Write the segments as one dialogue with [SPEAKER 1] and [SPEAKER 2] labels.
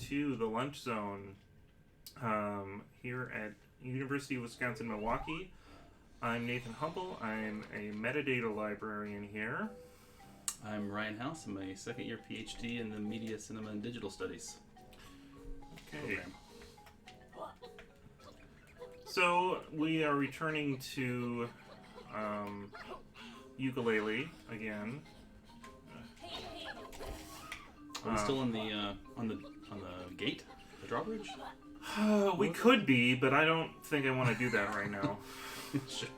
[SPEAKER 1] to the lunch zone here at University of Wisconsin-Milwaukee. I'm Nathan Humble. I'm a metadata librarian here.
[SPEAKER 2] I'm Ryan House. I'm a second-year PhD in the Media, Cinema, and Digital Studies
[SPEAKER 1] Okay.
[SPEAKER 2] program.
[SPEAKER 1] So we are returning to Yooka-Laylee again.
[SPEAKER 2] Are we still on the gate, the drawbridge?
[SPEAKER 1] We could be, but I don't think I want to do that right now.
[SPEAKER 2] Sure.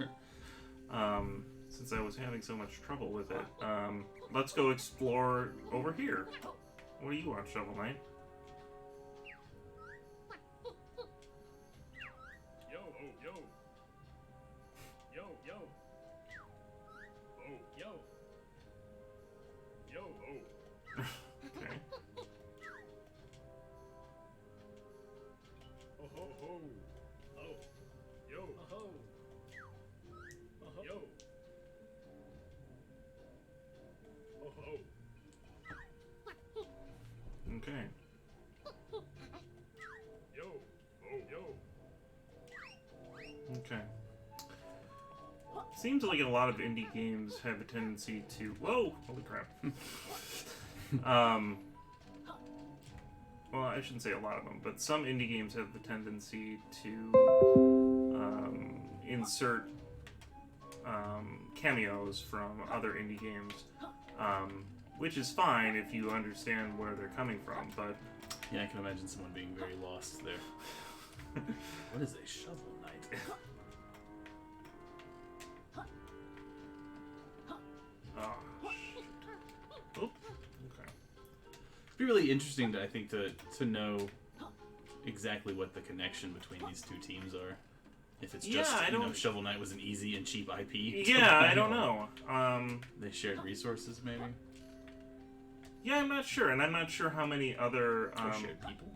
[SPEAKER 1] Since I was having so much trouble with it. Let's go explore over here. What do you want, Shovel Knight?
[SPEAKER 3] Yo, oh, yo. Yo, yo. Oh, yo. Yo, oh.
[SPEAKER 1] Okay.
[SPEAKER 3] Oh, ho, ho. Oh. Yo. Oh, ho. Oh, ho. Yo. Oh, ho.
[SPEAKER 1] Okay.
[SPEAKER 3] Yo. Oh, yo.
[SPEAKER 1] Okay. Seems like a lot of indie games have a tendency to... Whoa! Holy crap. Well, I shouldn't say a lot of them, but some indie games have the tendency to insert cameos from other indie games, which is fine if you understand where they're coming from, but...
[SPEAKER 2] Yeah, I can imagine someone being very lost there. What is a Shovel Knight?
[SPEAKER 1] Oh, shit. Oop. Okay.
[SPEAKER 2] It'd be really interesting, to know exactly what the connection between these two teams are. If it's just, Shovel Knight was an easy and cheap IP.
[SPEAKER 1] Yeah, I don't know.
[SPEAKER 2] They shared resources, maybe?
[SPEAKER 1] Yeah, I'm not sure, and I'm not sure how many other
[SPEAKER 2] Or shared people?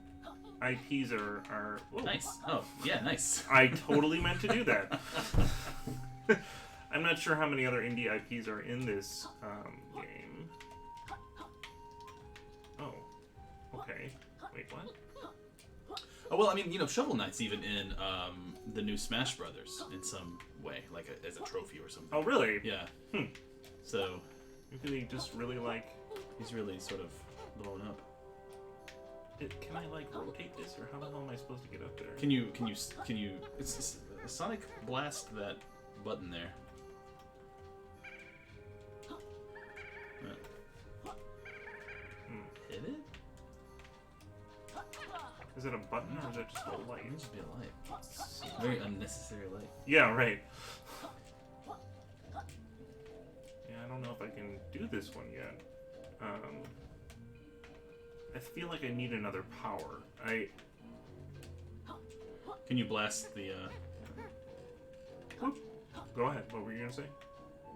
[SPEAKER 1] IPs are... Whoa.
[SPEAKER 2] Nice. Oh, yeah, nice.
[SPEAKER 1] I totally meant to do that. I'm not sure how many other indie IPs are in this game. Oh. Okay. Wait, what?
[SPEAKER 2] Oh, well, I mean, Shovel Knight's even in the new Smash Brothers in some way, like as a trophy or something.
[SPEAKER 1] Oh, really?
[SPEAKER 2] Yeah.
[SPEAKER 1] Hmm.
[SPEAKER 2] So
[SPEAKER 1] Maybe they just really like...
[SPEAKER 2] he's really sort of blown up.
[SPEAKER 1] Can I, like, rotate this, or how the hell am I supposed to get up there?
[SPEAKER 2] Can you? It's Sonic Blast that button there. Hit it?
[SPEAKER 1] Is it a button, or is it just a light?
[SPEAKER 2] It should be a light. Very unnecessary light.
[SPEAKER 1] Yeah, right. Yeah, I don't know if I can do this one yet. I feel like I need another power.
[SPEAKER 2] Can you blast the?
[SPEAKER 1] Whoop. Go ahead. What were you gonna say?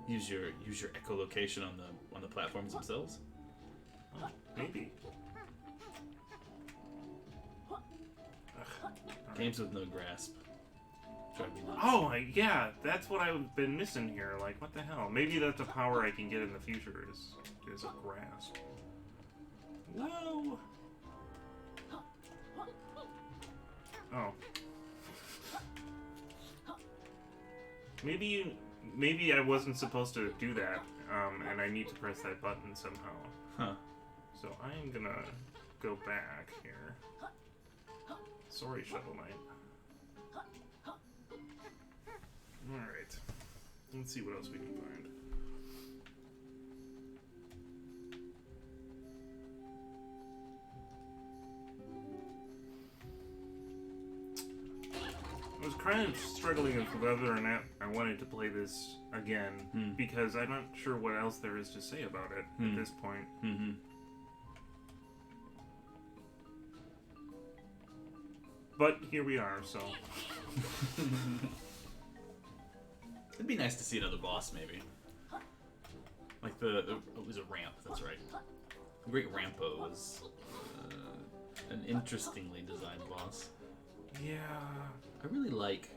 [SPEAKER 2] Use your echolocation on the platforms themselves.
[SPEAKER 1] Oh, maybe.
[SPEAKER 2] Games with no grasp. Drive me nuts.
[SPEAKER 1] Oh, yeah, that's what I've been missing here. Like, what the hell? Maybe that's a power I can get in the future, is a grasp. Whoa! Oh. Maybe I wasn't supposed to do that, and I need to press that button somehow.
[SPEAKER 2] Huh.
[SPEAKER 1] So I am gonna go back here. Sorry, Shovel Knight. Alright. Let's see what else we can find. I was kind of struggling with whether or not I wanted to play this again, because I'm not sure what else there is to say about it at this point.
[SPEAKER 2] Mm-hmm.
[SPEAKER 1] But here we are, so...
[SPEAKER 2] It'd be nice to see another boss, maybe. Like it was a ramp, that's right. The Great Rampo was an interestingly designed boss.
[SPEAKER 1] Yeah...
[SPEAKER 2] I really like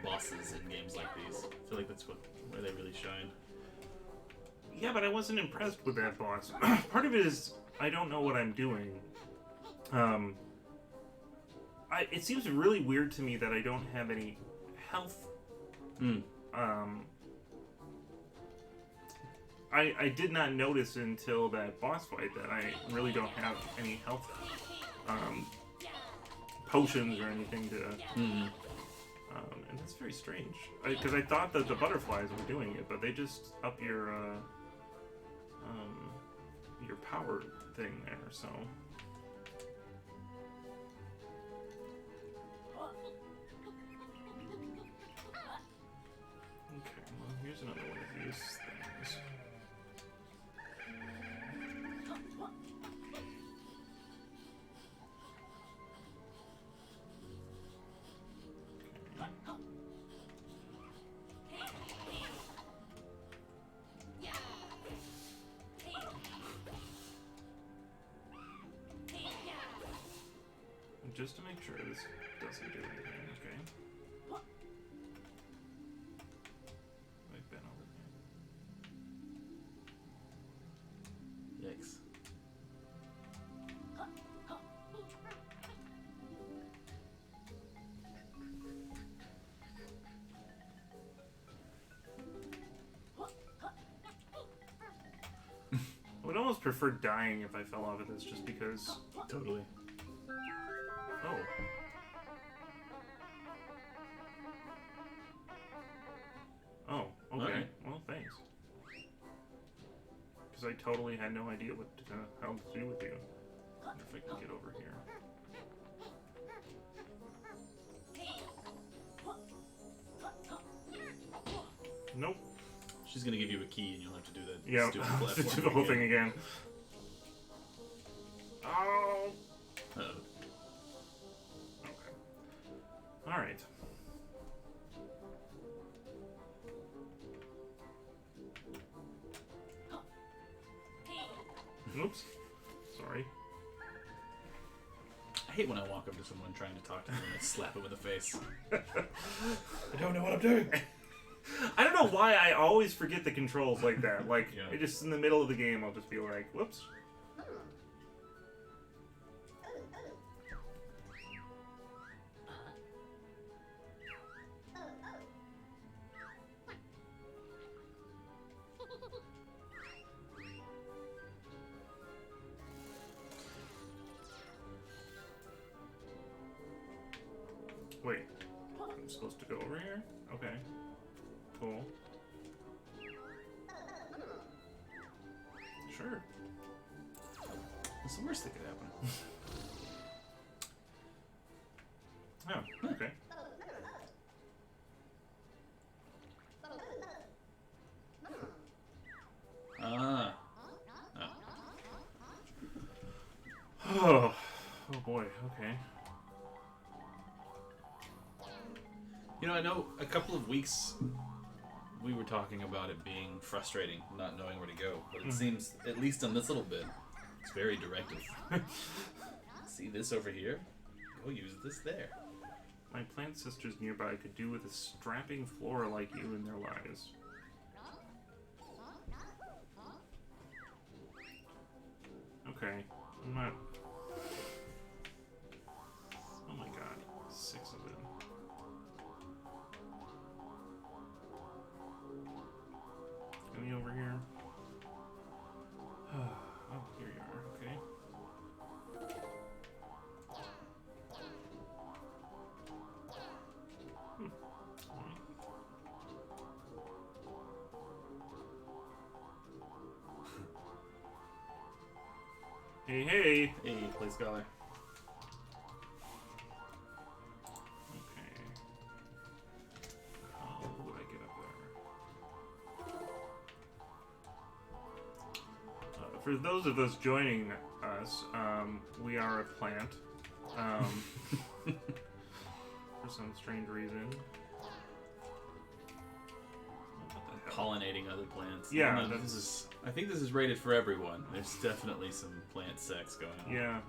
[SPEAKER 2] bosses in games like these. I feel like that's where they really shine.
[SPEAKER 1] Yeah, but I wasn't impressed with that boss. Part of it is I don't know what I'm doing. It seems really weird to me that I don't have any health. I did not notice until that boss fight that I really don't have any health potions or anything to. And that's very strange. Because I thought that the butterflies were doing it, but they just up your power thing there. So. Okay, well, here's another one of these things. Just to make sure this doesn't do anything, okay? I've been over
[SPEAKER 2] Yikes.
[SPEAKER 1] I would almost prefer dying if I fell off of this, just because.
[SPEAKER 2] Totally.
[SPEAKER 1] Oh. Oh, okay.
[SPEAKER 2] Alright.
[SPEAKER 1] Well, thanks. Because I totally had no idea what the hell to do with you. I wonder if I can get over here. Nope.
[SPEAKER 2] She's gonna give you a key and you'll have to do that
[SPEAKER 1] Yeah,
[SPEAKER 2] stupid
[SPEAKER 1] I'll have to
[SPEAKER 2] platform
[SPEAKER 1] do the whole
[SPEAKER 2] again.
[SPEAKER 1] thing again. Oh!
[SPEAKER 2] Uh-oh.
[SPEAKER 1] Okay. Alright. Oops. Sorry.
[SPEAKER 2] I hate when I walk up to someone trying to talk to them and I slap them in the face.
[SPEAKER 1] I don't know what I'm doing. I don't know why I always forget the controls like that. Like,
[SPEAKER 2] Yeah.
[SPEAKER 1] it just in the middle of the game, I'll just be like, whoops. Wait, I'm supposed to go over here? Okay. Cool. Sure.
[SPEAKER 2] What's the worst that could happen?
[SPEAKER 1] Oh, okay.
[SPEAKER 2] Ah.
[SPEAKER 1] Oh, oh boy, okay.
[SPEAKER 2] You know, I know a couple of weeks we were talking about it being frustrating, not knowing where to go, but it seems, at least on this little bit, it's very directive. See this over here? Go use this there.
[SPEAKER 1] My plant sisters nearby could do with a strapping flora like you in their lives. Okay, I'm not... Oh my god, 6 of them. Any over here? Oh, here you are, okay. Alright. Hey, hey!
[SPEAKER 2] Hey, play scholar.
[SPEAKER 1] Okay. How would I get up there? For those of us joining us, we are a plant. For some strange reason. What the hell?
[SPEAKER 2] Pollinating other plants.
[SPEAKER 1] Yeah,
[SPEAKER 2] No,
[SPEAKER 1] that's-
[SPEAKER 2] I think this is rated for everyone. There's definitely some plant sex going on.
[SPEAKER 1] Yeah.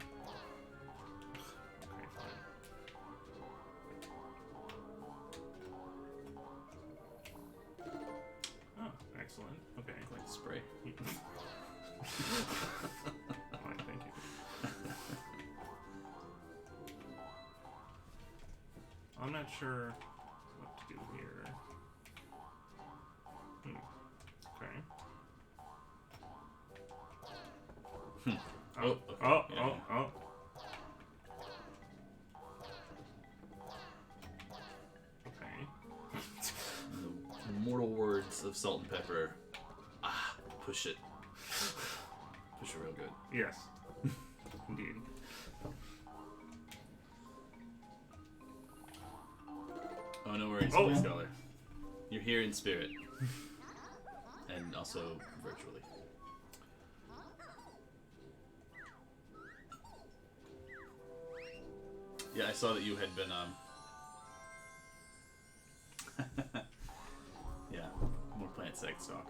[SPEAKER 1] Okay, fine. Oh, excellent. Okay.
[SPEAKER 2] Quite the spray.
[SPEAKER 1] Fine, thank you. not sure what to do here. Okay.
[SPEAKER 2] Oh, okay.
[SPEAKER 1] Oh,
[SPEAKER 2] Yeah.
[SPEAKER 1] oh, oh. Okay.
[SPEAKER 2] The immortal words of Salt and Pepper. Ah, push it. Push it real good.
[SPEAKER 1] Yes. Indeed.
[SPEAKER 2] Oh, no worries,
[SPEAKER 1] Oh.
[SPEAKER 2] Space Scholar. You're here in spirit. And also virtually. Yeah, I saw that you had been, yeah, more plant sex talk.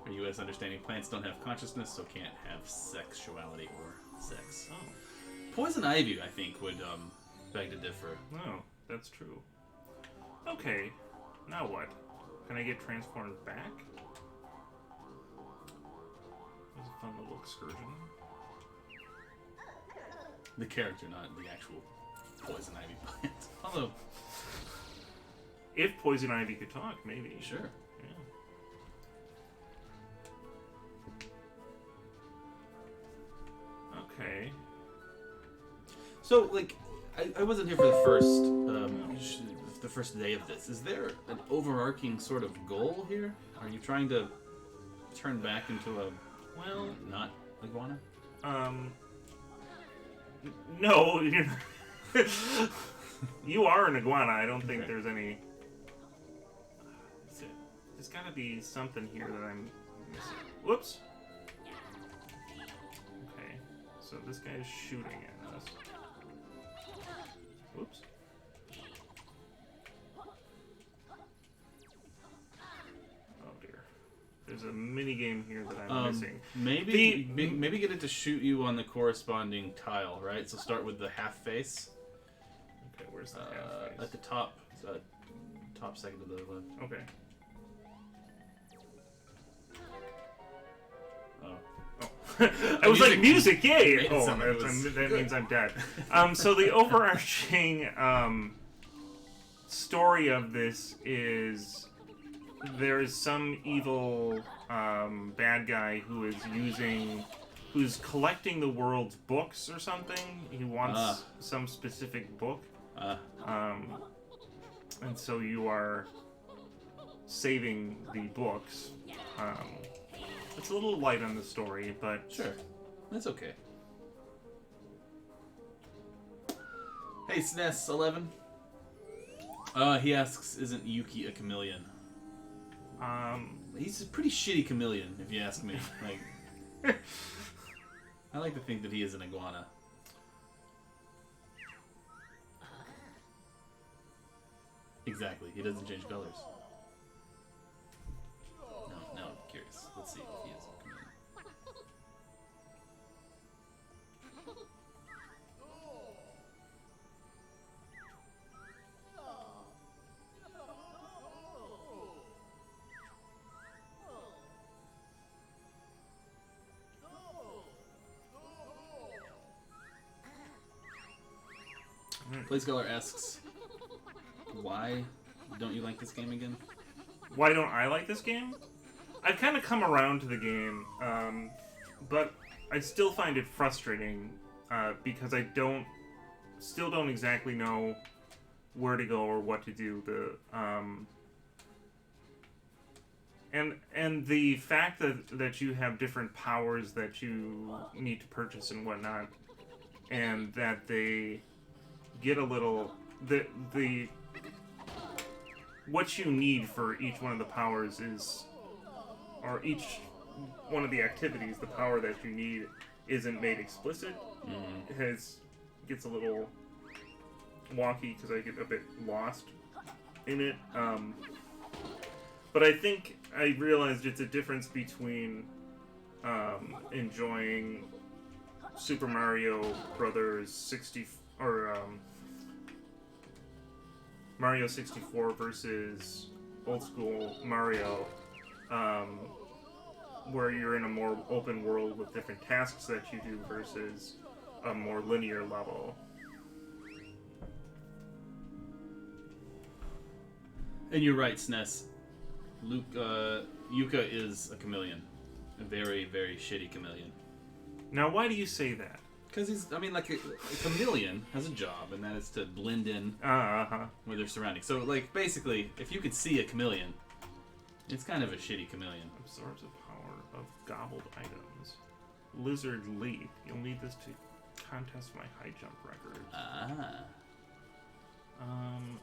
[SPEAKER 2] For you as understanding, plants don't have consciousness, so can't have sexuality or sex.
[SPEAKER 1] Oh.
[SPEAKER 2] Poison ivy, I think, would, beg to differ.
[SPEAKER 1] No, that's true. Okay. Now what? Can I get transformed back? That was a fun little excursion.
[SPEAKER 2] The character, not the actual poison ivy plant. Although,
[SPEAKER 1] If Poison Ivy could talk, maybe.
[SPEAKER 2] sure.
[SPEAKER 1] Yeah. Okay.
[SPEAKER 2] So, like, I wasn't here for the first day of this. Is there an overarching sort of goal here? Are you trying to turn back into a
[SPEAKER 1] Well,
[SPEAKER 2] not iguana?
[SPEAKER 1] No, you're not. You are an iguana. I don't think
[SPEAKER 2] Okay.
[SPEAKER 1] there's any. There's got to be something here that I'm missing. Whoops. Okay, so this guy is shooting at us. Whoops. Oh dear. There's a mini game here that I'm missing.
[SPEAKER 2] Maybe get it to shoot you on the corresponding tile, right? So start with the half face.
[SPEAKER 1] Okay, where's the half face?
[SPEAKER 2] At the top, top second of the left.
[SPEAKER 1] Okay.
[SPEAKER 2] Oh.
[SPEAKER 1] I was like,
[SPEAKER 2] Music.
[SPEAKER 1] music, yay!
[SPEAKER 2] Made it
[SPEAKER 1] Oh,
[SPEAKER 2] sound like it was
[SPEAKER 1] that
[SPEAKER 2] good.
[SPEAKER 1] means I'm dead. So the overarching story of this is there is some evil bad guy who's collecting the world's books or something. He wants some specific book. And so you are saving the books. It's a little light on the story, but
[SPEAKER 2] Sure, that's okay. Hey, SNES11. He asks, isn't Yuki a chameleon? He's a pretty shitty chameleon, if you ask me. Like, I like to think that he is an iguana. Exactly, he doesn't change colors. No, I'm curious. Let's see if he is a chameleon. Playscaller asks, why don't you like this game again?
[SPEAKER 1] why don't I like this game? I've kind of come around to the game, but I still find it frustrating because I still don't exactly know where to go or what to do. And the fact that you have different powers that you need to purchase and whatnot, and that they get a little the what you need for each one of the powers is, or each one of the activities, the power that you need isn't made explicit. It gets a little wonky because I get a bit lost in it. But I think I realized it's a difference between enjoying Super Mario Brothers 60 or Mario 64 versus old school Mario, where you're in a more open world with different tasks that you do versus a more linear level.
[SPEAKER 2] And you're right, SNES. Yuka is a chameleon. A very, very shitty chameleon.
[SPEAKER 1] Now, why do you say that?
[SPEAKER 2] Because he's, I mean, like, a chameleon has a job, and that is to blend in with their surroundings. So, like, basically, if you could see a chameleon, it's kind of a shitty chameleon.
[SPEAKER 1] Absorbs the power of gobbled items. Lizard leap. You'll need this to contest my high jump record.
[SPEAKER 2] Ah.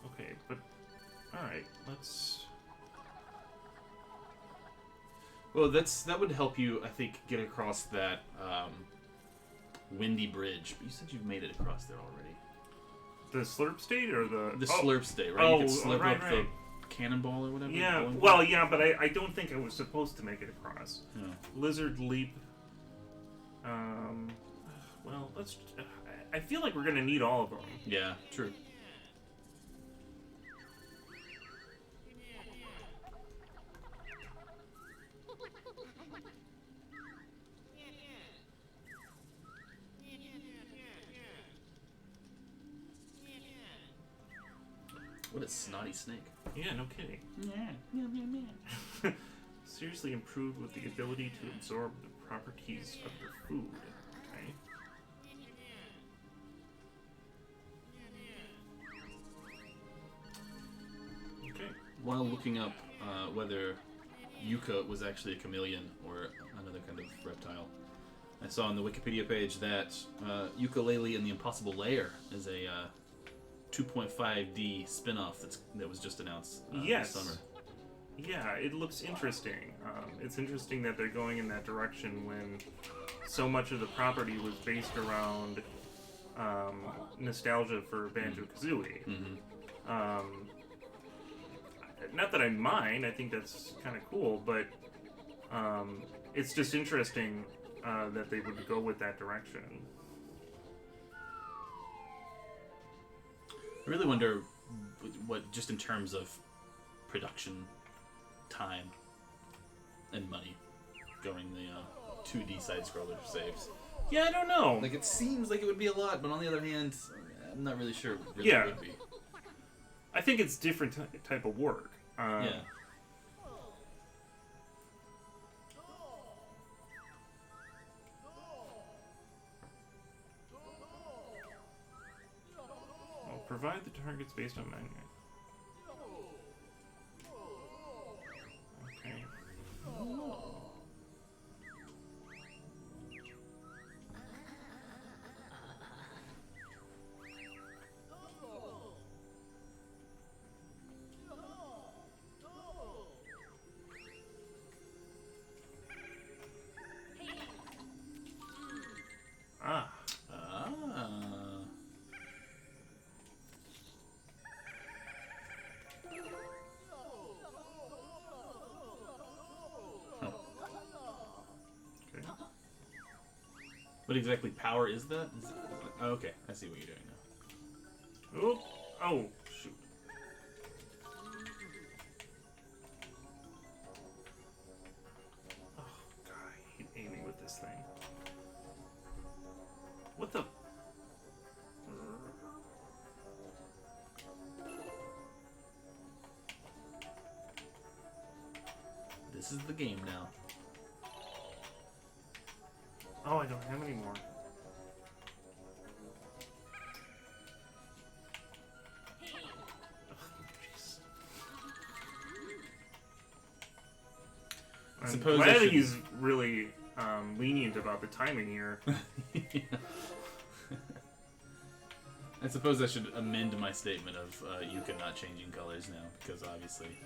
[SPEAKER 1] Okay, but... Alright, let's...
[SPEAKER 2] Well, that would help you, I think, get across that, windy bridge. But you said you've made it across there already.
[SPEAKER 1] The slurp state or the...
[SPEAKER 2] The slurp state, right? You could slurp up the cannonball or whatever.
[SPEAKER 1] Yeah, well, yeah, but I don't think I was supposed to make it across.
[SPEAKER 2] Yeah.
[SPEAKER 1] Lizard leap. Well, let's... I feel like we're gonna need all of them.
[SPEAKER 2] Yeah, true. What a snotty snake.
[SPEAKER 1] Yeah, no kidding.
[SPEAKER 2] Yeah.
[SPEAKER 1] Seriously improved with the ability to absorb the properties of your food. Okay. Okay.
[SPEAKER 2] While looking up whether Yuka was actually a chameleon or another kind of reptile, I saw on the Wikipedia page that Yooka-Laylee and the Impossible Lair is a 2.5D spin-off that was just announced
[SPEAKER 1] Yes.
[SPEAKER 2] this summer.
[SPEAKER 1] Yeah, it looks interesting. It's interesting that they're going in that direction when so much of the property was based around nostalgia for Banjo-Kazooie.
[SPEAKER 2] Mm-hmm.
[SPEAKER 1] Not that I mind, I think that's kind of cool, but it's just interesting that they would go with that direction.
[SPEAKER 2] I really wonder what, just in terms of production time and money, going the 2D side-scroller saves.
[SPEAKER 1] Yeah, I don't know.
[SPEAKER 2] Like, it seems like it would be a lot, but on the other hand, I'm not really sure it really
[SPEAKER 1] Yeah.
[SPEAKER 2] would be.
[SPEAKER 1] I think it's different type of work.
[SPEAKER 2] Yeah.
[SPEAKER 1] Provide the targets based on magnet. Okay. Ah.
[SPEAKER 2] What exactly power is that? Oh, okay, I see what you're doing now.
[SPEAKER 1] Oh, oh, shoot. Oh, God, I hate aiming with this thing. What the?
[SPEAKER 2] This is the game now.
[SPEAKER 1] Oh, I don't have any more. I'm
[SPEAKER 2] Suppose
[SPEAKER 1] glad
[SPEAKER 2] I
[SPEAKER 1] that
[SPEAKER 2] should-
[SPEAKER 1] he's really lenient about the timing here.
[SPEAKER 2] Yeah. I suppose I should amend my statement of Yuka not changing colors now, because obviously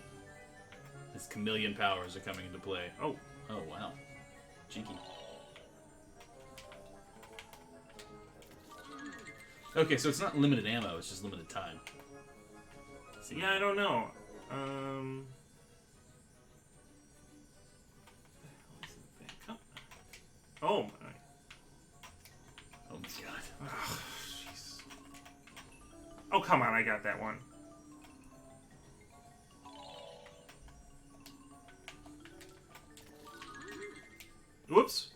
[SPEAKER 2] his chameleon powers are coming into play.
[SPEAKER 1] Oh.
[SPEAKER 2] Oh, wow. Cheeky. Okay, so it's not limited ammo, it's just limited time. See?
[SPEAKER 1] Yeah, I don't know. Oh my.
[SPEAKER 2] Oh my god.
[SPEAKER 1] Oh, jeez. Oh, come on, I got that one. Whoops.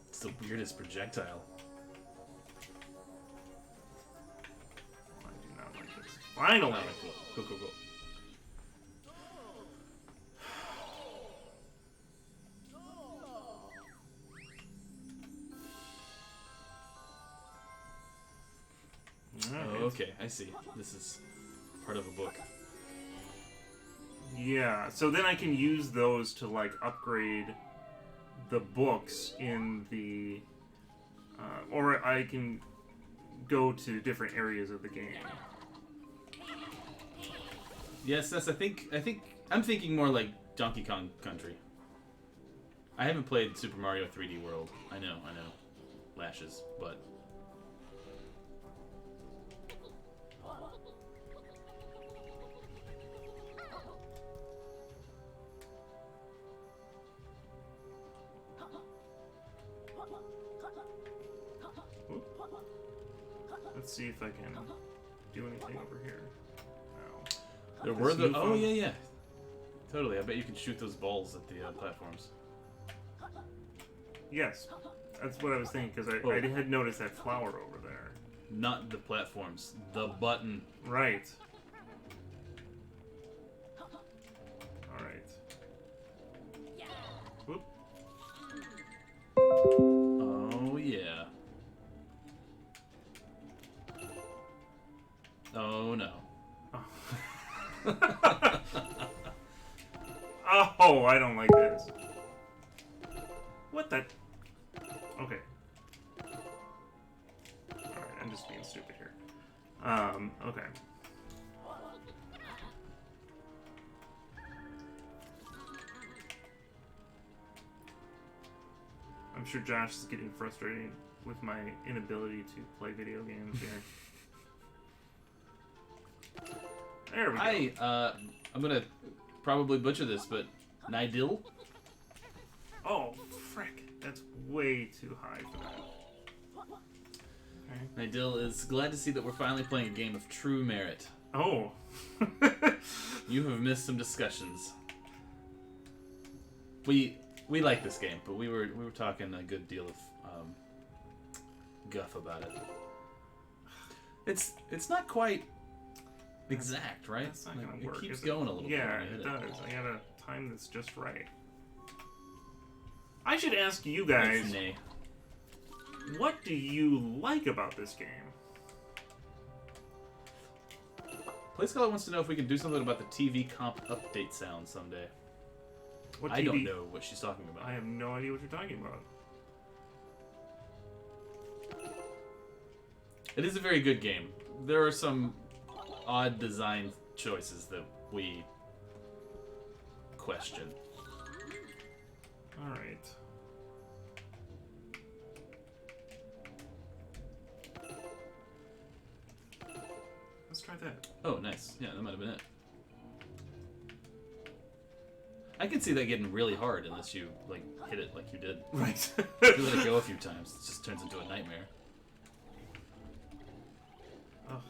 [SPEAKER 2] It's the weirdest projectile.
[SPEAKER 1] Finally.
[SPEAKER 2] Alright, cool. Cool.
[SPEAKER 1] Alright.
[SPEAKER 2] Oh, okay, I see. This is part of a book.
[SPEAKER 1] Yeah, so then I can use those to like upgrade the books in the, or I can go to different areas of the game.
[SPEAKER 2] Yes, I think I'm thinking more like Donkey Kong Country. I haven't played Super Mario 3D World. I know. Lashes, but
[SPEAKER 1] Let's see if I can do anything over here. No.
[SPEAKER 2] there
[SPEAKER 1] This
[SPEAKER 2] were the.
[SPEAKER 1] new
[SPEAKER 2] Oh
[SPEAKER 1] phone?
[SPEAKER 2] yeah. Totally. I bet you can shoot those balls at the platforms.
[SPEAKER 1] Yes, that's what I was thinking because
[SPEAKER 2] Oh.
[SPEAKER 1] I had noticed that flower over there.
[SPEAKER 2] Not the platforms. The button.
[SPEAKER 1] Right. All right. Whoop.
[SPEAKER 2] Oh yeah. Oh no.
[SPEAKER 1] Oh, I don't like this. What the? Okay. Alright, I'm just being stupid here. Okay. I'm sure Josh is getting frustrated with my inability to play video games here. There we go.
[SPEAKER 2] I'm gonna probably butcher this, but Nidil?
[SPEAKER 1] Oh, frick. That's way too high for that. Okay.
[SPEAKER 2] Nidil is glad to see that we're finally playing a game of true merit.
[SPEAKER 1] Oh.
[SPEAKER 2] You have missed some discussions. We like this game, but we were talking a good deal of guff about it. It's not quite exact, right?
[SPEAKER 1] That's not gonna work.
[SPEAKER 2] It keeps
[SPEAKER 1] is
[SPEAKER 2] going a little bit.
[SPEAKER 1] Yeah,
[SPEAKER 2] when you hit
[SPEAKER 1] it does. I gotta time this just right. I should ask you guys,
[SPEAKER 2] Nay.
[SPEAKER 1] what do you like about this game?
[SPEAKER 2] PlayScholar wants to know if we can do something about the TV comp update sound someday.
[SPEAKER 1] What
[SPEAKER 2] I
[SPEAKER 1] TV?
[SPEAKER 2] don't know what she's talking about.
[SPEAKER 1] I have no idea what you're talking about.
[SPEAKER 2] It is a very good game. There are some odd design choices that we question.
[SPEAKER 1] Alright. Let's try that.
[SPEAKER 2] Oh, nice. Yeah, that might have been it. I can see that getting really hard unless you like hit it like you did.
[SPEAKER 1] Right.
[SPEAKER 2] If you let it go a few times, it just turns into a nightmare.
[SPEAKER 1] Oh.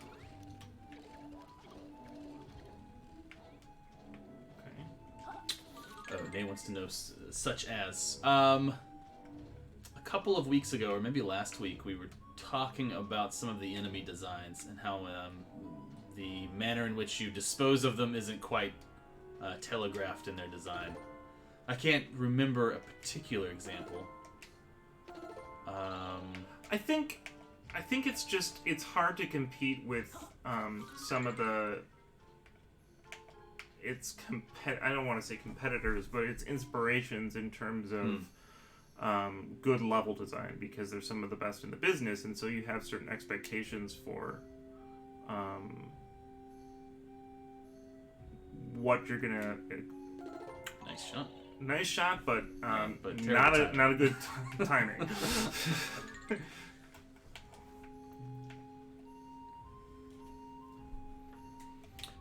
[SPEAKER 1] Okay.
[SPEAKER 2] Oh, Nate wants to know such as a couple of weeks ago, or maybe last week, we were talking about some of the enemy designs and how the manner in which you dispose of them isn't quite telegraphed in their design. I can't remember a particular example.
[SPEAKER 1] I think it's hard to compete with some of the I don't want to say competitors, but it's inspirations in terms of good level design, because they're some of the best in the business, and so you have certain expectations for what you're gonna.
[SPEAKER 2] Nice shot.
[SPEAKER 1] Nice shot, but
[SPEAKER 2] but
[SPEAKER 1] not a good timing.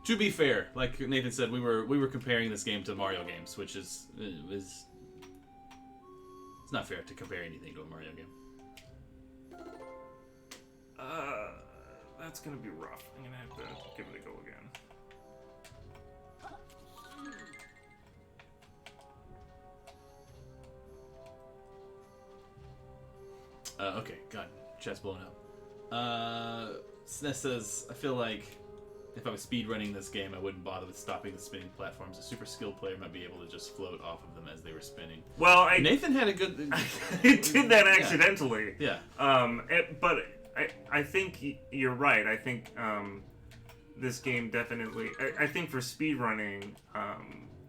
[SPEAKER 2] To be fair, like Nathan said, we were comparing this game to Mario games, which is it's not fair to compare anything to a Mario game.
[SPEAKER 1] That's gonna be rough. I'm gonna have to give it a go again.
[SPEAKER 2] Okay, God, chat's blowing up. SNES says, I feel like If I was speedrunning this game, I wouldn't bother with stopping the spinning platforms. A super skilled player might be able to just float off of them as they were spinning.
[SPEAKER 1] Well,
[SPEAKER 2] Nathan had a good...
[SPEAKER 1] I did that accidentally.
[SPEAKER 2] Yeah.
[SPEAKER 1] But I think you're right. I think this game definitely... I think for speedrunning,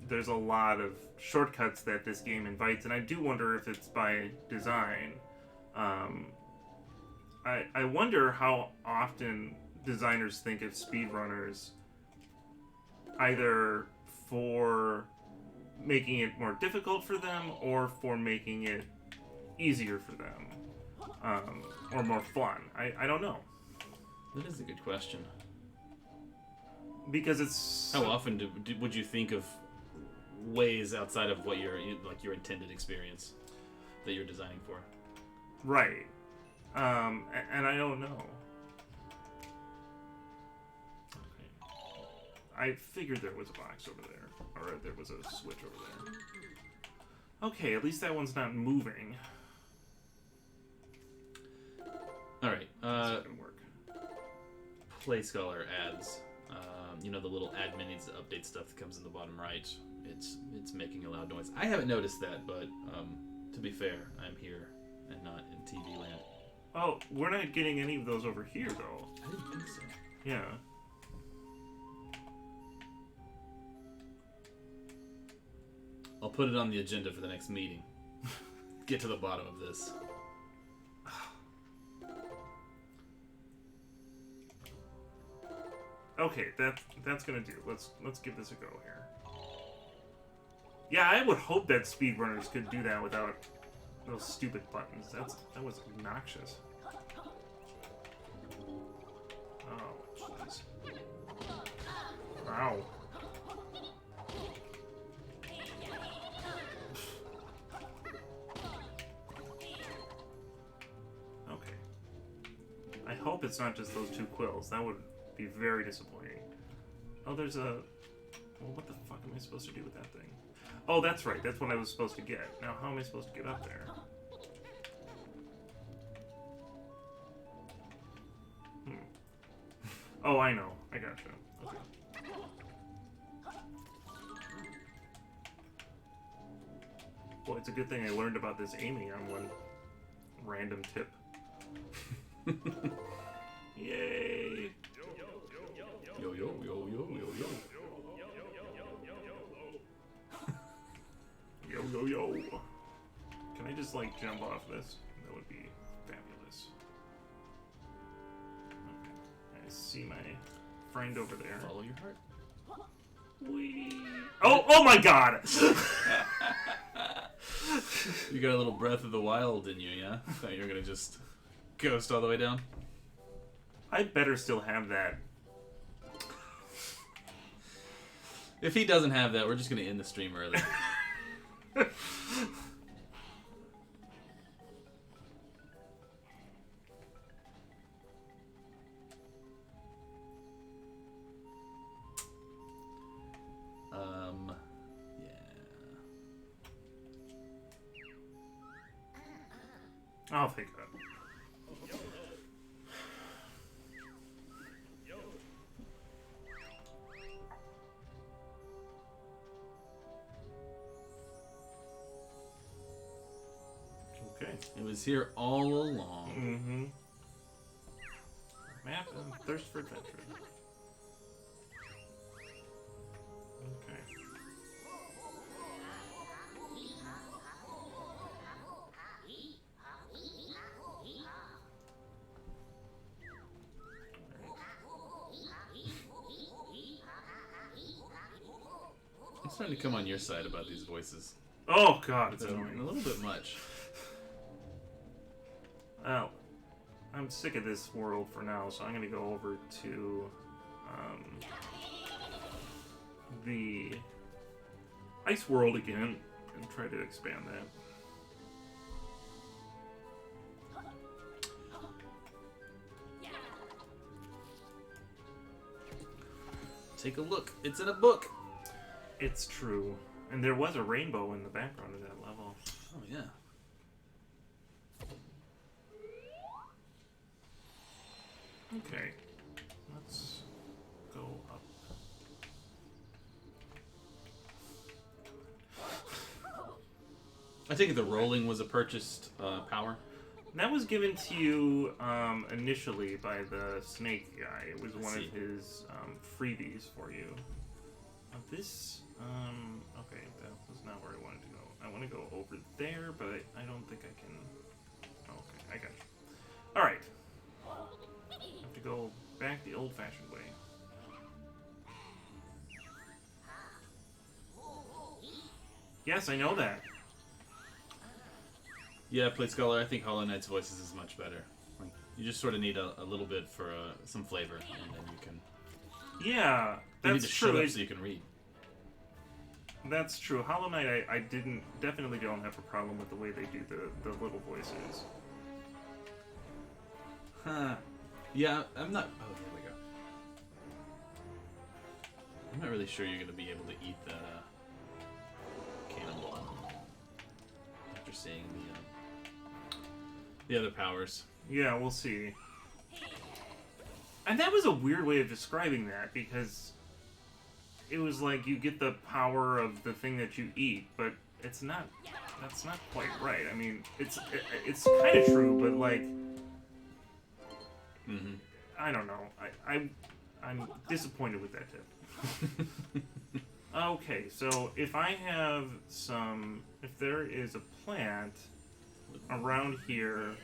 [SPEAKER 1] there's a lot of shortcuts that this game invites, and I do wonder if it's by design. I wonder how often designers think of speedrunners either for making it more difficult for them or for making it easier for them, or more fun. I don't know.
[SPEAKER 2] That is a good question.
[SPEAKER 1] Because it's...
[SPEAKER 2] How often would you think of ways outside of what your intended experience that you're designing for?
[SPEAKER 1] Right. And I don't know. Okay. I figured there was a box over there. Or there was a switch over there. Okay, at least that one's not moving.
[SPEAKER 2] Alright,
[SPEAKER 1] That's gonna work.
[SPEAKER 2] Play Scholar ads. You know the little admin needs to update stuff that comes in the bottom right. It's making a loud noise. I haven't noticed that, but to be fair, I'm here and not in TV land.
[SPEAKER 1] Oh, we're not getting any of those over here, though.
[SPEAKER 2] I didn't think so.
[SPEAKER 1] Yeah.
[SPEAKER 2] I'll put it on the agenda for the next meeting. Get to the bottom of this.
[SPEAKER 1] Okay, that's gonna do. Let's give this a go here. Yeah, I would hope that speedrunners could do that without those stupid buttons. That was obnoxious. Oh, jeez. Wow. Okay. I hope it's not just those two quills. That would be very disappointing. Oh, there's a... Well, what the fuck am I supposed to do with that thing? Oh, that's right. That's what I was supposed to get. Now, how am I supposed to get up there? Oh, I know. I gotcha. Okay. Well, it's a good thing I learned about this aiming on one random tip. Yay!
[SPEAKER 2] Yo, yo, yo, yo, yo, yo.
[SPEAKER 1] Yo, yo, yo. Can I just, like, jump off this? That would be fabulous. Okay. I see my friend over there.
[SPEAKER 2] Follow your heart.
[SPEAKER 1] Whee! Oh my god!
[SPEAKER 2] You got a little Breath of the Wild in you, yeah? Thought you were gonna just ghost all the way down?
[SPEAKER 1] I better still have that.
[SPEAKER 2] If he doesn't have that, we're just gonna end the stream early. Yeah.
[SPEAKER 1] I'll take that. Okay.
[SPEAKER 2] It was here all along.
[SPEAKER 1] Mm-hmm. Map and thirst for adventure. Okay.
[SPEAKER 2] I'm starting to come on your side about these voices.
[SPEAKER 1] Oh god, it's
[SPEAKER 2] A
[SPEAKER 1] annoying.
[SPEAKER 2] little bit much.
[SPEAKER 1] Well, I'm sick of this world for now, so I'm gonna go over to the ice world again and try to expand that.
[SPEAKER 2] Take a look. It's in a book.
[SPEAKER 1] It's true. And there was a rainbow in the background of that level.
[SPEAKER 2] Oh, yeah.
[SPEAKER 1] Okay. Let's go
[SPEAKER 2] I think the rolling was a purchased power.
[SPEAKER 1] That was given to you initially by the snake guy. It was one of his freebies for you. This, okay, that was not where I wanted to go. I want to go over there, but I don't think I can. Okay, I got you. Alright. I have to go back the old-fashioned way. Yes, I know that.
[SPEAKER 2] Yeah, Plate Scholar, I think Hollow Knight's voices is much better. Like, you just sort of need a little bit for some flavor, and then you can...
[SPEAKER 1] Yeah,
[SPEAKER 2] you need
[SPEAKER 1] that's
[SPEAKER 2] to
[SPEAKER 1] true.
[SPEAKER 2] shut up so you can read.
[SPEAKER 1] That's true. Hollow Knight, I definitely don't have a problem with the way they do the little voices.
[SPEAKER 2] Huh. Yeah, I'm not... Oh, there we go. I'm not really sure you're going to be able to eat that cannonball after seeing the other powers.
[SPEAKER 1] Yeah, we'll see. And that was a weird way of describing that, because it was like you get the power of the thing that you eat, but it's not... That's not quite right. I mean, it's kind of true, but like...
[SPEAKER 2] Mm-hmm.
[SPEAKER 1] I don't know. I'm disappointed with that tip. Okay, so if I have some... If there is a plant around here...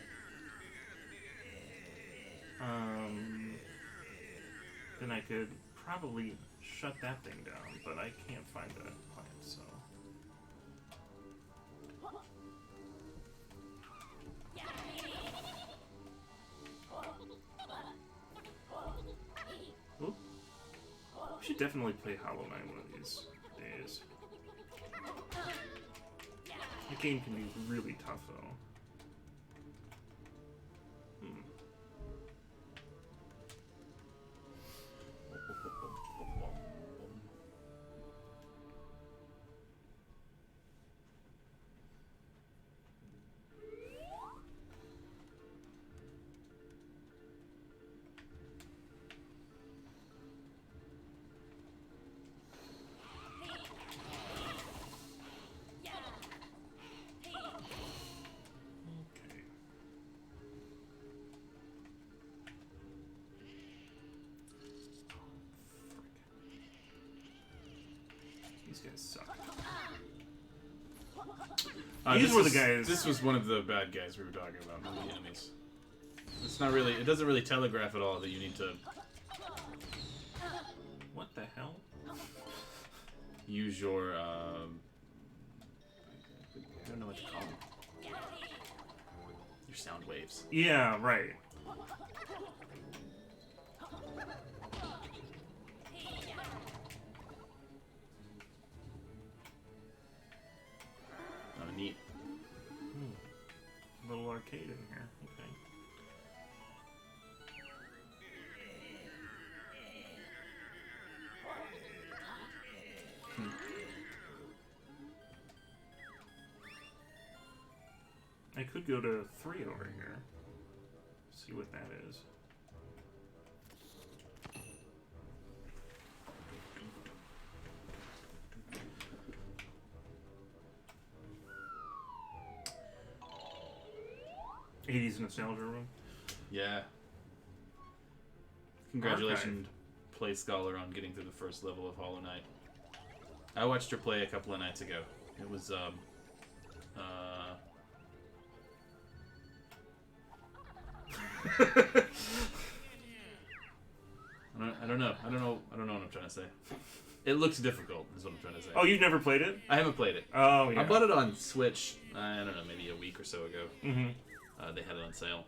[SPEAKER 1] then I could probably shut that thing down, but I can't find that plant, so... Oop. We should definitely play Hollow Knight one of these days. The game can be really tough, though. These guys suck. These were the guys.
[SPEAKER 2] This was one of the bad guys we were talking about, not the enemies. It's not really... It doesn't really telegraph at all that you need to...
[SPEAKER 1] What the hell?
[SPEAKER 2] Use your, I don't know what to call them. Your sound waves.
[SPEAKER 1] Yeah, right.
[SPEAKER 2] Oh, neat.
[SPEAKER 1] Little arcade in here. Okay. I could go to 3 over here. See what that is. '80s nostalgia room.
[SPEAKER 2] Yeah. Congratulations, Play Scholar, on getting through the first level of Hollow Knight. I watched her play a couple of nights ago. It was, I don't know what I'm trying to say. It looks difficult, is what I'm trying to say.
[SPEAKER 1] Oh, you've never played it?
[SPEAKER 2] I haven't played it.
[SPEAKER 1] Oh, yeah.
[SPEAKER 2] I bought it on Switch, I don't know, maybe a week or so ago.
[SPEAKER 1] Mm-hmm.
[SPEAKER 2] They had it on sale.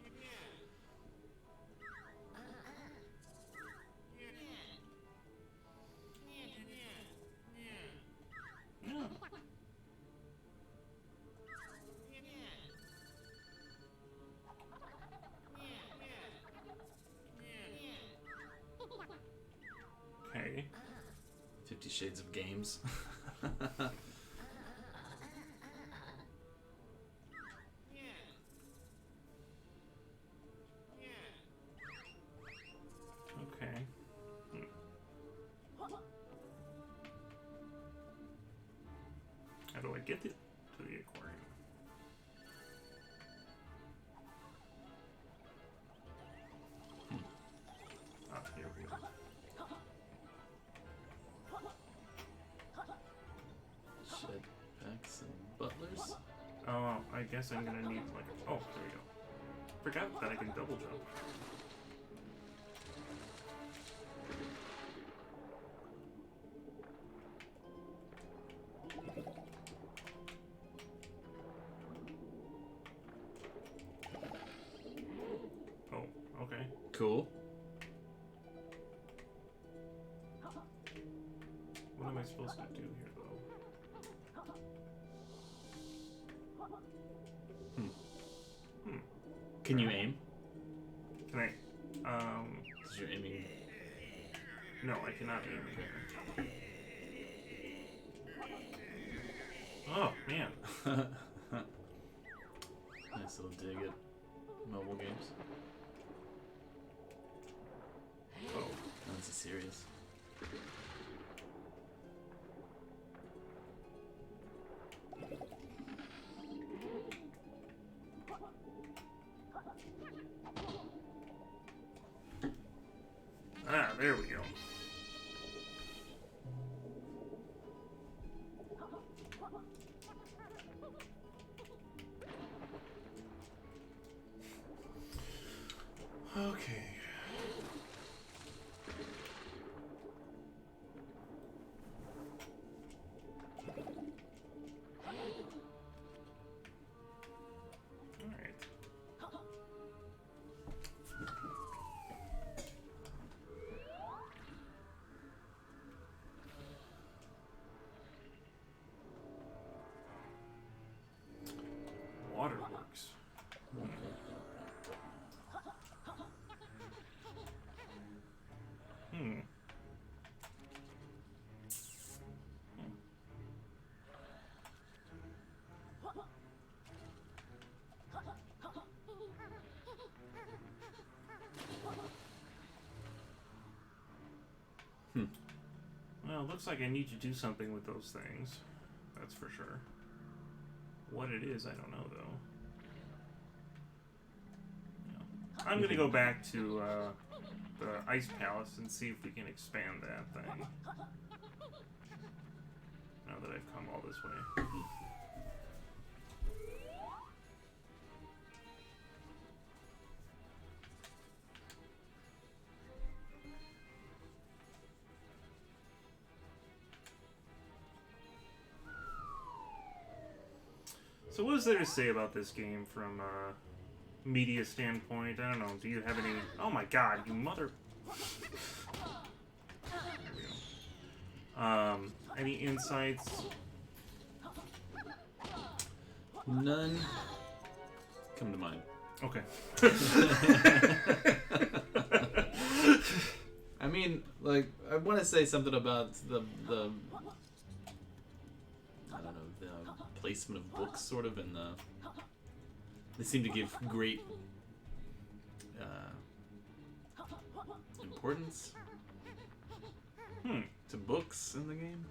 [SPEAKER 1] Yeah. Okay.
[SPEAKER 2] 50 Shades of Games.
[SPEAKER 1] Okay. How do I get to the aquarium?
[SPEAKER 2] Jetpacks and butlers.
[SPEAKER 1] Oh, I guess I'm gonna need like. Oh, there we go. Forgot that I can double jump. Oh, okay.
[SPEAKER 2] Cool.
[SPEAKER 1] What am I supposed to do here, though?
[SPEAKER 2] Can you aim?
[SPEAKER 1] Can I?
[SPEAKER 2] Because you're aiming.
[SPEAKER 1] No, I cannot aim here. Oh, man.
[SPEAKER 2] Nice little dig at mobile games.
[SPEAKER 1] Oh.
[SPEAKER 2] No, this is serious.
[SPEAKER 1] Ah, there we go. Okay. All right. Waterworks. Hmm. Well, it looks like I need to do something with those things. That's for sure. What it is, I don't know, though. Yeah. I'm gonna go back to the Ice Palace and see if we can expand that thing. Now that I've come all this way. So what is there to say about this game from a media standpoint? I don't know. Do you have any... Oh my god, you mother... There we go. Any insights?
[SPEAKER 2] None come to mind.
[SPEAKER 1] Okay.
[SPEAKER 2] I mean, like, I want to say something about the I don't know, the placement of books, sort of, and they seem to give great importance to books in the game.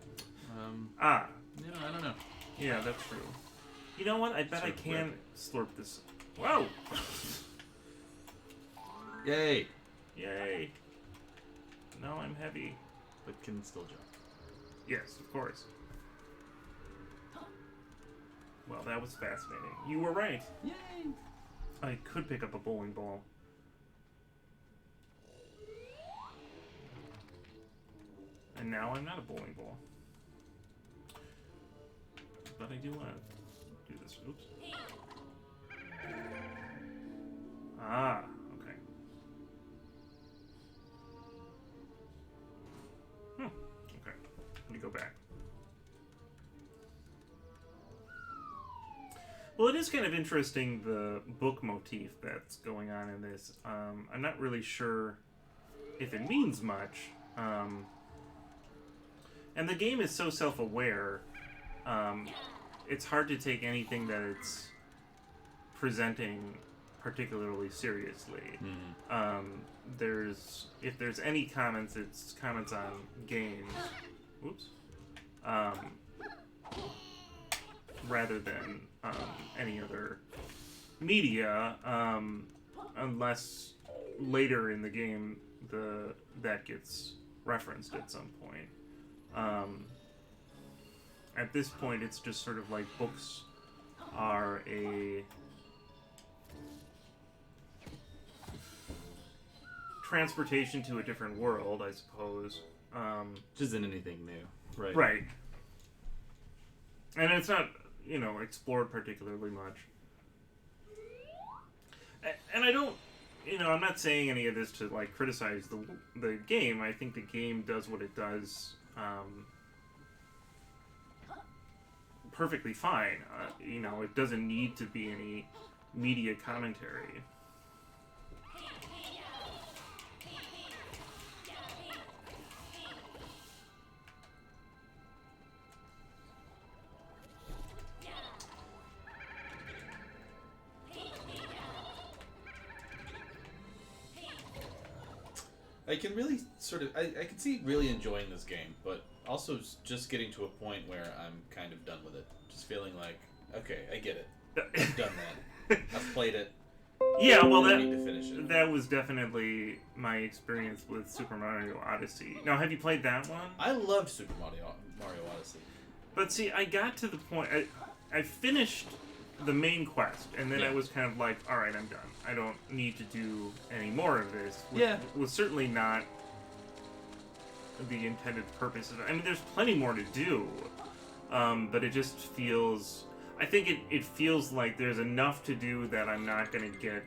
[SPEAKER 2] I don't know.
[SPEAKER 1] Yeah, that's true. You know what? I bet I
[SPEAKER 2] Sort of
[SPEAKER 1] can slurp this. Whoa!
[SPEAKER 2] Yay!
[SPEAKER 1] Yay! Now I'm heavy.
[SPEAKER 2] But can still jump.
[SPEAKER 1] Yes, of course. Well, that was fascinating. You were right.
[SPEAKER 2] Yay!
[SPEAKER 1] I could pick up a bowling ball. And now I'm not a bowling ball. But I do want to do this. Oops. Ah, okay. Okay. Let me go back. Well, it is kind of interesting, the book motif that's going on in this. I'm not really sure if it means much. And the game is so self-aware, it's hard to take anything that it's presenting particularly seriously. If there's any comments, it's comments on games. Whoops. Rather than any other media, unless later in the game that gets referenced at some point. at this point, it's just sort of like books are a transportation to a different world, I suppose.
[SPEAKER 2] Which isn't anything new, right?
[SPEAKER 1] Right. And it's not, explored particularly much. And I don't, I'm not saying any of this to, like, criticize the game. I think the game does what it does perfectly fine. It doesn't need to be any media commentary.
[SPEAKER 2] I can really I can see really enjoying this game, but also just getting to a point where I'm kind of done with it. Just feeling like, okay, I get it. I've done that. I've played it.
[SPEAKER 1] Yeah, well,
[SPEAKER 2] I need to finish it.
[SPEAKER 1] that was definitely my experience with Super Mario Odyssey. Now, have you played that one?
[SPEAKER 2] I loved Super Mario Odyssey.
[SPEAKER 1] But see, I got to the point, I finished the main quest, and then
[SPEAKER 2] Yeah.
[SPEAKER 1] I was kind of like, alright, I'm done. I don't need to do any more of this. Which
[SPEAKER 2] Yeah.
[SPEAKER 1] was certainly not the intended purpose of it. I mean, there's plenty more to do, but it just feels... I think it feels like there's enough to do that I'm not going to get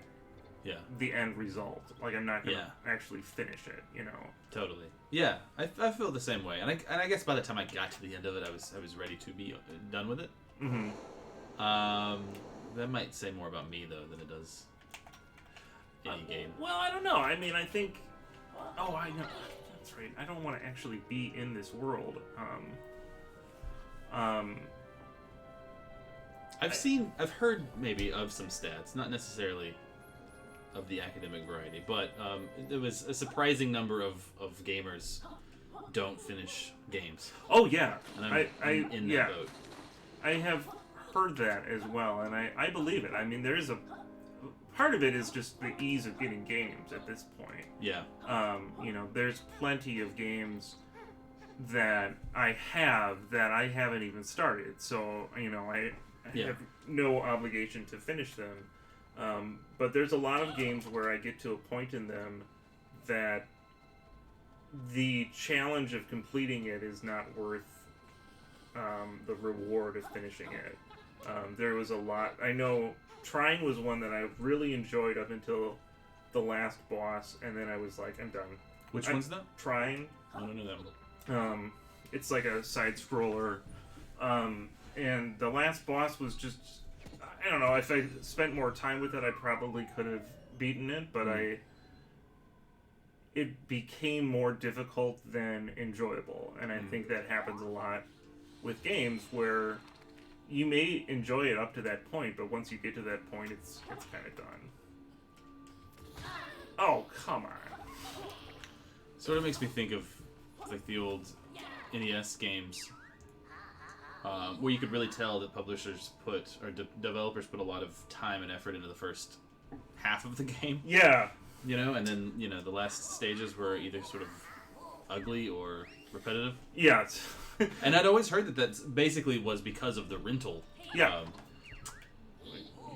[SPEAKER 1] the end result. Like, I'm not going to actually finish it,
[SPEAKER 2] Totally. Yeah, I feel the same way, and I guess by the time I got to the end of it, I was ready to be done with it.
[SPEAKER 1] Mm-hmm.
[SPEAKER 2] That might say more about me though than it does any game.
[SPEAKER 1] Well, I don't know. I mean, I think... Oh, I know. That's right. I don't want to actually be in this world.
[SPEAKER 2] I've heard maybe of some stats, not necessarily of the academic variety, but there was a surprising number of gamers don't finish games.
[SPEAKER 1] Oh, yeah.
[SPEAKER 2] And I'm in that boat.
[SPEAKER 1] I have heard that as well, and I believe it. I mean, there is a... Part of it is just the ease of getting games at this point.
[SPEAKER 2] Yeah.
[SPEAKER 1] There's plenty of games that I haven't even started, so, I have no obligation to finish them. But there's a lot of games where I get to a point in them that the challenge of completing it is not worth the reward of finishing it. There was a lot... I know Trying was one that I really enjoyed up until the last boss, and then I was like, I'm done.
[SPEAKER 2] Which one's that?
[SPEAKER 1] Trying.
[SPEAKER 2] I don't know that one.
[SPEAKER 1] It's like a side-scroller. And the last boss was just... I don't know, if I spent more time with it, I probably could have beaten it, but it became more difficult than enjoyable. And I think that happens a lot with games where you may enjoy it up to that point, but once you get to that point, it's kind of done. Oh, come on.
[SPEAKER 2] Sort of makes me think of like the old NES games, where you could really tell that publishers developers put a lot of time and effort into the first half of the game.
[SPEAKER 1] Yeah.
[SPEAKER 2] And then, the last stages were either sort of ugly or repetitive.
[SPEAKER 1] Yeah.
[SPEAKER 2] And I'd always heard that basically was because of the rental.
[SPEAKER 1] Yeah.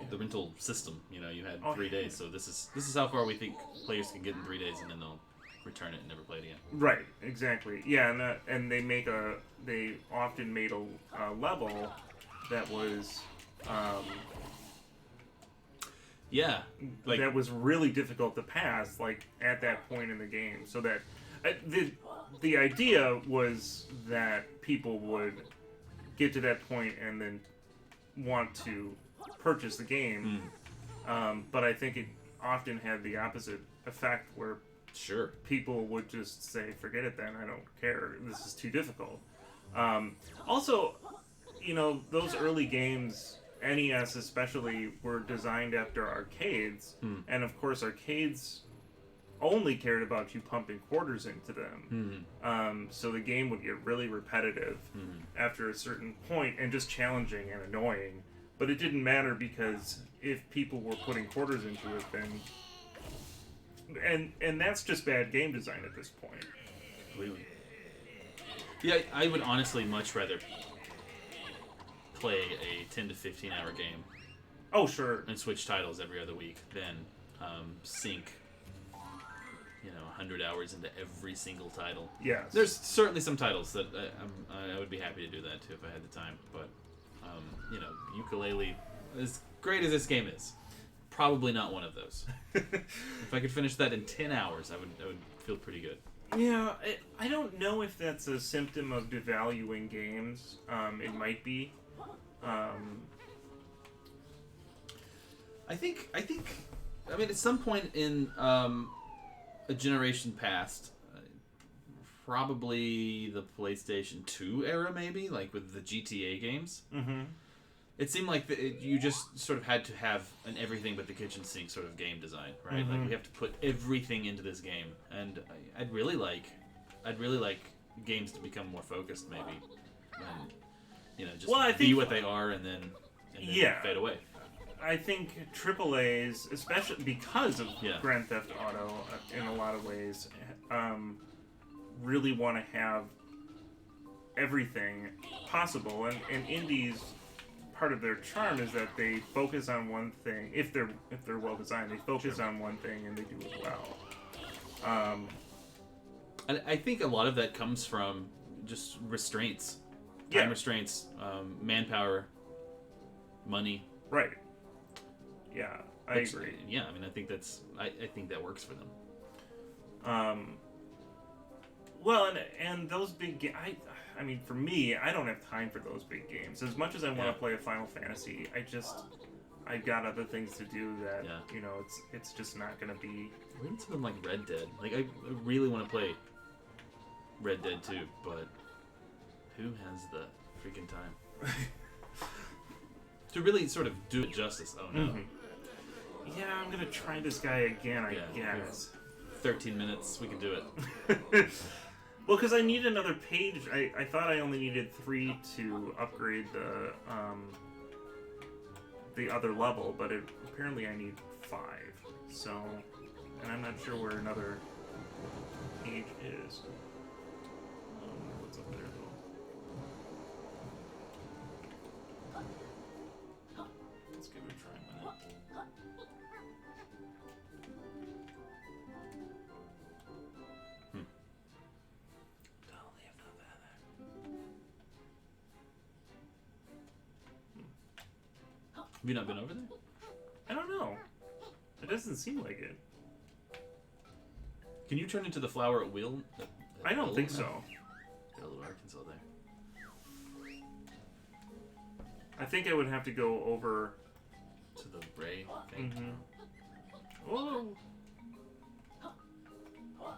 [SPEAKER 2] The rental system. You had 3 days, so this is how far we think players can get in 3 days, and then they'll return it and never play it again. Right.
[SPEAKER 1] Exactly. Yeah, and they often made a level that was. That was really difficult to pass, like, at that point in the game, so that the idea was that people would get to that point and then want to purchase the game, but I think it often had the opposite effect where people would just say, forget it then, I don't care, this is too difficult. Also, those early games, NES especially, were designed after arcades, and of course arcades only cared about you pumping quarters into them. So the game would get really repetitive after a certain point and just challenging and annoying. But it didn't matter because if people were putting quarters into it, then... And that's just bad game design at this point.
[SPEAKER 2] Completely. Yeah, I would honestly much rather play a 10 to 15 hour game
[SPEAKER 1] Oh, sure.
[SPEAKER 2] and switch titles every other week than sink 100 hours into every single title.
[SPEAKER 1] Yes.
[SPEAKER 2] There's certainly some titles that I would be happy to do that too if I had the time, but Yooka-Laylee, as great as this game is, probably not one of those. If I could finish that in 10 hours, I would feel pretty good.
[SPEAKER 1] Yeah, I don't know if that's a symptom of devaluing games. It might be.
[SPEAKER 2] I think. I mean, at some point in a generation past, probably the PlayStation 2 era, maybe, like with the GTA games.
[SPEAKER 1] Mm-hmm.
[SPEAKER 2] It seemed like you just sort of had to have an everything but the kitchen sink sort of game design, right?
[SPEAKER 1] Mm-hmm.
[SPEAKER 2] Like we have to put everything into this game, and I'd really like games to become more focused, maybe, and just be what they are, and then fade away.
[SPEAKER 1] I think AAA's, especially because of Grand Theft Auto, in a lot of ways, really want to have everything possible, and indies. Part of their charm is that they focus on one thing. If they're well designed, they focus on one thing and they do it well.
[SPEAKER 2] And I think a lot of that comes from just restraints, time restraints, manpower, money.
[SPEAKER 1] Right. Yeah, I agree.
[SPEAKER 2] Yeah, I mean, I think that works for them.
[SPEAKER 1] Well, and those big games. I mean, for me, I don't have time for those big games. As much as I want to play a Final Fantasy, I've got other things to do that, it's just not going to be...
[SPEAKER 2] Or even something like Red Dead. Like, I really want to play Red Dead 2, but who has the freaking time? To really sort of do it justice. Oh, no.
[SPEAKER 1] Mm-hmm. Yeah, I'm going to try this guy again, I guess.
[SPEAKER 2] 13 minutes, we can do it.
[SPEAKER 1] Well, because I need another page. I thought I only needed 3 to upgrade the other level, but apparently I need 5. So, and I'm not sure where another page is. What's up there, though? Let's give it a try a minute.
[SPEAKER 2] Have you not been over there?
[SPEAKER 1] I don't know. It doesn't seem like it.
[SPEAKER 2] Can you turn into the flower at will?
[SPEAKER 1] I don't think so.
[SPEAKER 2] Got a little Arkansas there.
[SPEAKER 1] I think I would have to go over
[SPEAKER 2] to the Bray thing.
[SPEAKER 1] Mm-hmm. Whoa! Oh,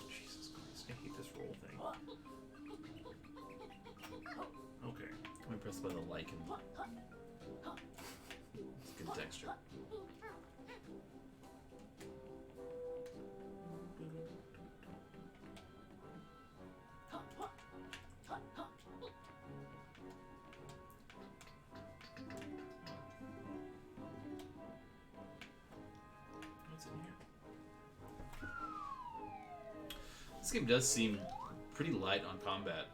[SPEAKER 1] Jesus Christ! I hate this roll thing. Okay.
[SPEAKER 2] I'm impressed by the lichen. It's good texture.
[SPEAKER 1] What's in here?
[SPEAKER 2] This game does seem pretty light on combat.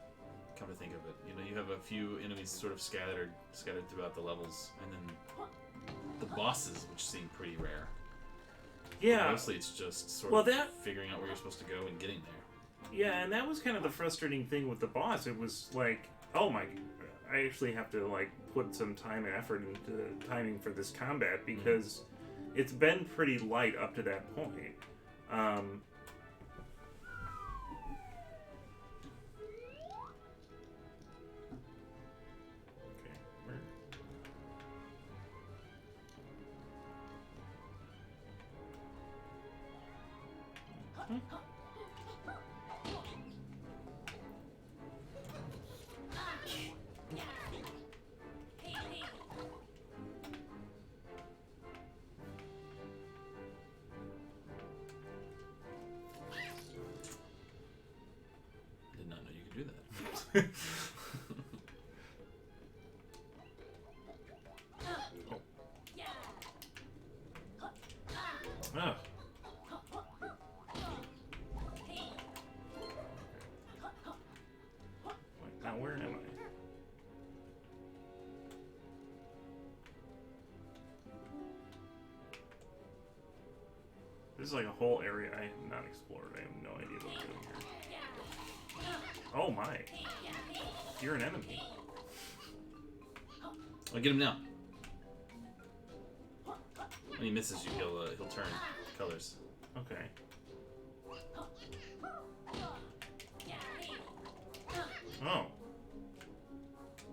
[SPEAKER 2] Come to think of it, you have a few enemies sort of scattered throughout the levels, and then the bosses, which seem pretty rare.
[SPEAKER 1] Yeah.
[SPEAKER 2] But mostly it's just sort of figuring out where you're supposed to go and getting there.
[SPEAKER 1] Yeah, and that was kind of the frustrating thing with the boss. It was like, oh my, I actually have to like put some time and effort into timing for this combat because it's been pretty light up to that point.
[SPEAKER 2] Did not know you could do that.
[SPEAKER 1] Oh. Wait, now where am I? This is like a whole area I have not explored. I have no idea what I'm doing here. Oh my. You're an enemy.
[SPEAKER 2] I'll get him now. When he misses you, he'll turn colors.
[SPEAKER 1] Okay. Oh.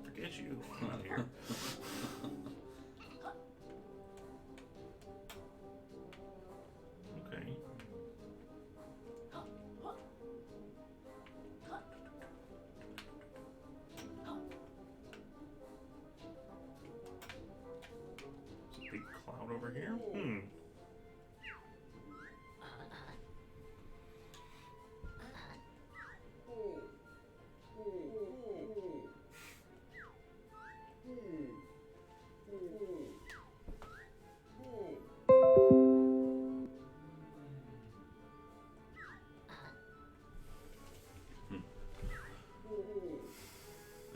[SPEAKER 1] Forget you. I'm out of here. Okay. There's a big cloud over here.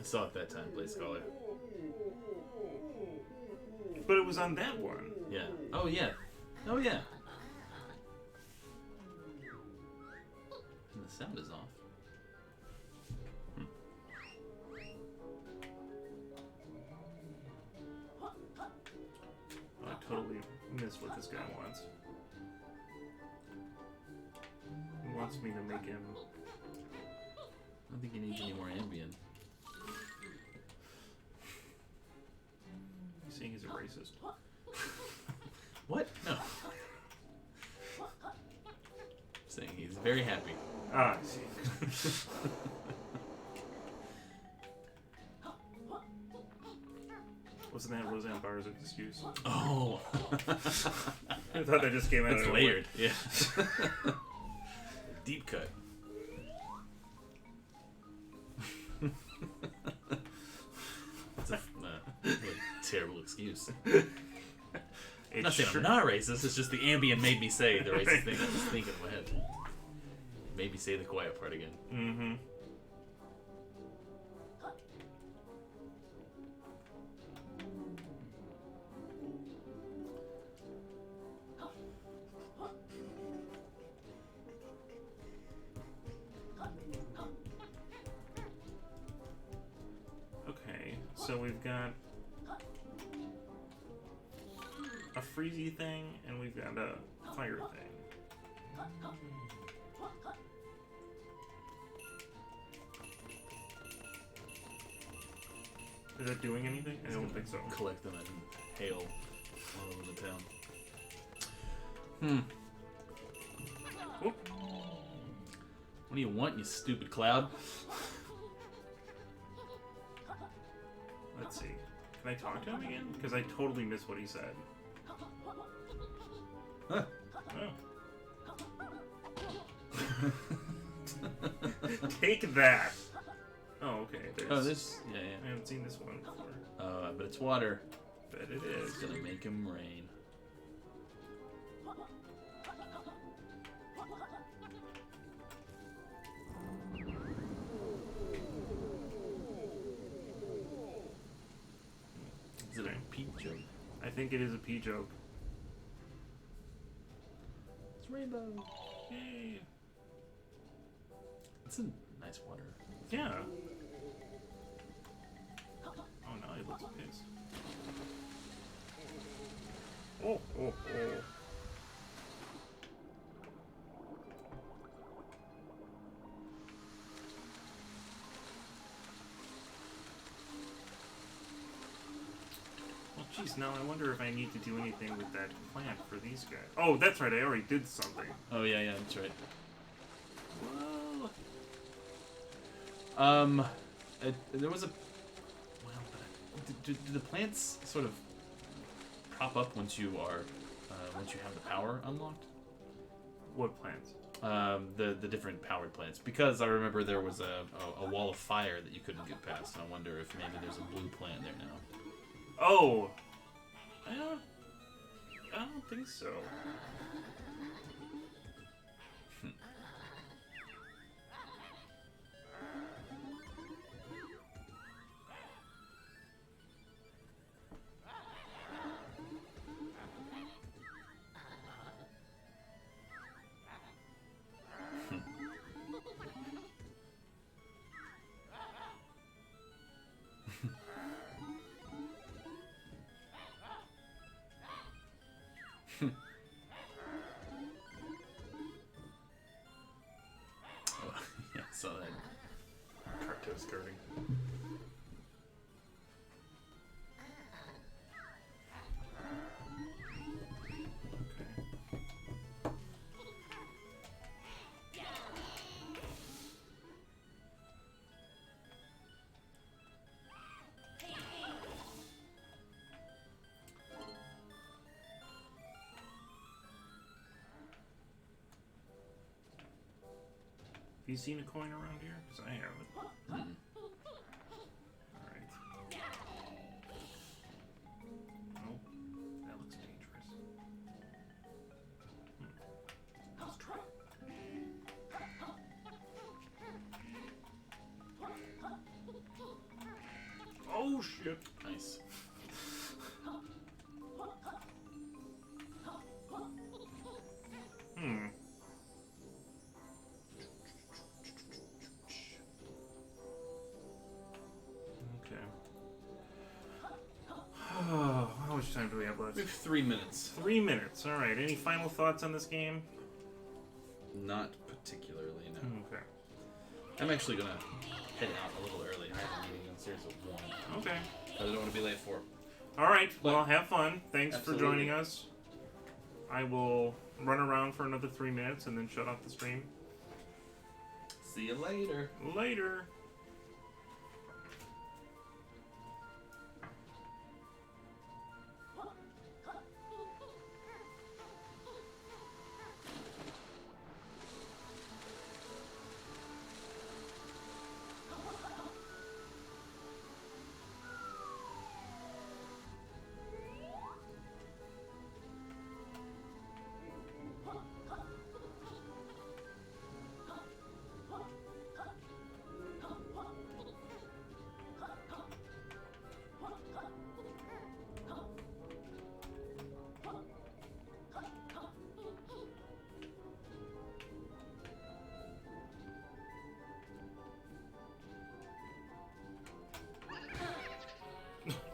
[SPEAKER 2] I saw it that time, Play Scholar.
[SPEAKER 1] But it was on that one.
[SPEAKER 2] Yeah. Oh, yeah. Oh, yeah. And the sound is off.
[SPEAKER 1] I totally missed what this guy wants. He wants me to make him...
[SPEAKER 2] I don't think he needs any more Ambien.
[SPEAKER 1] He's saying he's a racist.
[SPEAKER 2] What? No. Saying he's very happy.
[SPEAKER 1] Ah, I see. Wasn't that Roseanne Barr's excuse?
[SPEAKER 2] Oh.
[SPEAKER 1] I thought that just came out.
[SPEAKER 2] That's layered. Yeah. Deep cut. That's a terrible excuse. I'm not saying I'm not racist, it's just the Ambien made me say the racist thing I was thinking in my head. Made me say the quiet part again.
[SPEAKER 1] Mm-hmm. Okay, so we've got a freezy thing, and we've got a fire thing. Is that doing anything? I don't think so.
[SPEAKER 2] Collect them and hail all over the town.
[SPEAKER 1] Oop.
[SPEAKER 2] What do you want, you stupid cloud?
[SPEAKER 1] Let's see. Can I talk to him again? Because I totally missed what he said.
[SPEAKER 2] Huh.
[SPEAKER 1] Oh. Take that! Oh, okay.
[SPEAKER 2] Oh, this? Yeah,
[SPEAKER 1] I
[SPEAKER 2] yeah.
[SPEAKER 1] haven't seen this one before.
[SPEAKER 2] But it's water.
[SPEAKER 1] Bet it is.
[SPEAKER 2] It's gonna make him rain. Is it a peep joke?
[SPEAKER 1] I think it is a pee joke.
[SPEAKER 2] It's rainbow.
[SPEAKER 1] Yay!
[SPEAKER 2] It's a nice water.
[SPEAKER 1] Yeah. Oh, now he looks pissed. Oh, oh, oh. Well, geez, now I wonder if I need to do anything with that plant for these guys. Oh, that's right, I already did something.
[SPEAKER 2] Oh, yeah, yeah, that's right.
[SPEAKER 1] Well...
[SPEAKER 2] There was a... Well, do the plants sort of prop up once you are... once you have the power unlocked?
[SPEAKER 1] What plants?
[SPEAKER 2] The different powered plants. Because I remember there was a wall of fire that you couldn't get past, and I wonder if maybe there's a blue plant there now.
[SPEAKER 1] Oh! I don't think so. you seen a coin around here? Because I haven't.
[SPEAKER 2] Mm.
[SPEAKER 1] Alright. Oh, that looks dangerous. Let's try it. Oh shit!
[SPEAKER 2] Nice.
[SPEAKER 1] Hmm. Okay. How much time do we have left?
[SPEAKER 2] We have 3 minutes.
[SPEAKER 1] 3 minutes. All right. Any final thoughts on this game?
[SPEAKER 2] Not particularly, no.
[SPEAKER 1] Okay.
[SPEAKER 2] I'm actually gonna head out a little early. I have a meeting downstairs at 1.
[SPEAKER 1] Okay.
[SPEAKER 2] But I don't want to be late for.
[SPEAKER 1] All right. Well, have fun. Thanks
[SPEAKER 2] Absolutely.
[SPEAKER 1] for joining us. I will run around for another 3 minutes and then shut off the stream.
[SPEAKER 2] See you later.
[SPEAKER 1] Later.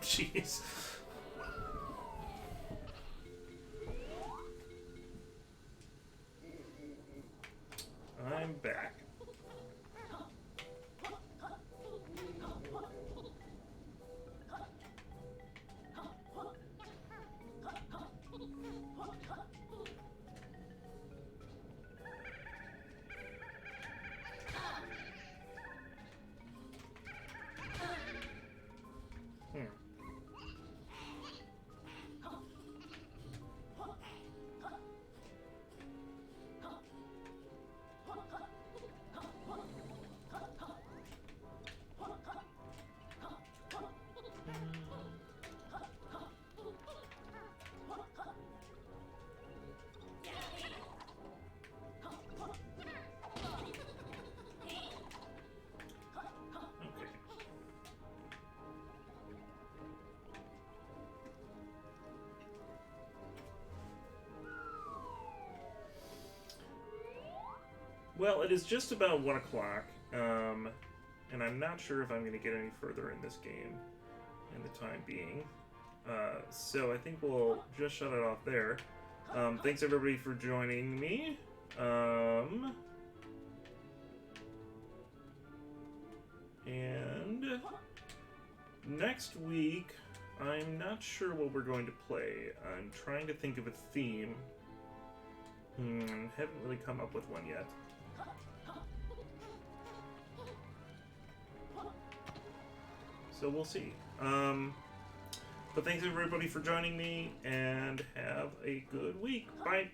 [SPEAKER 1] Jeez. I'm back. Hmm. Okay. Well, it is just about 1 o'clock, and I'm not sure if I'm going to get any further in this game in the time being. So I think we'll just shut it off there. Thanks everybody for joining me. And next week, I'm not sure what we're going to play. I'm trying to think of a theme. Haven't really come up with one yet. So we'll see. But thanks everybody for joining me, and have a good week. Bye.